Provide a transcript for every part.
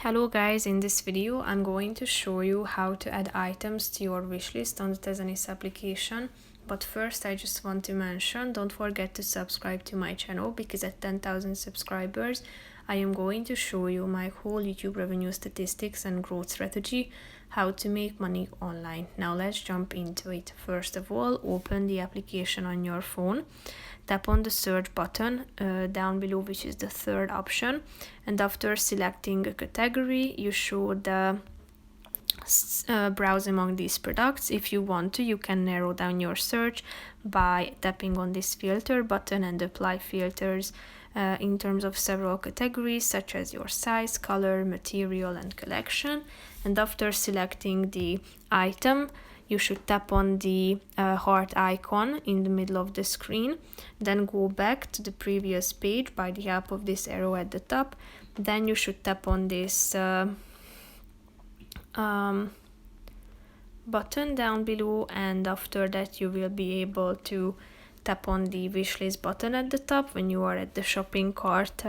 Hello guys, in this video I'm going to show you how to add items to your wishlist on the Tezenis application. But first I just want to mention, don't forget to subscribe to my channel because at 10,000 subscribers I am going to show you my whole YouTube revenue statistics and growth strategy, how to make money online. Now let's jump into it. First of all, open the application on your phone. Tap on the search button down below, which is the third option, and after selecting a category you should browse among these products. If you want to, you can narrow down your search by tapping on this filter button and apply filters in terms of several categories such as your size, color, material and collection. And after selecting the item, you should tap on the heart icon in the middle of the screen, then go back to the previous page by the help of this arrow at the top. Then you should tap on this button down below, and after that you will be able to tap on the wishlist button at the top when you are at the shopping cart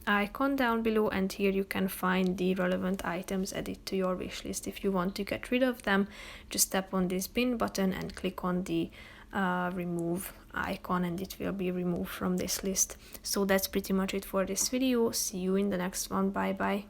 icon down below, and here you can find the relevant items added to your wishlist. If you want to get rid of them, just tap on this bin button and click on the remove icon and it will be removed from this list. So that's pretty much it for this video. See you in the next one. Bye bye.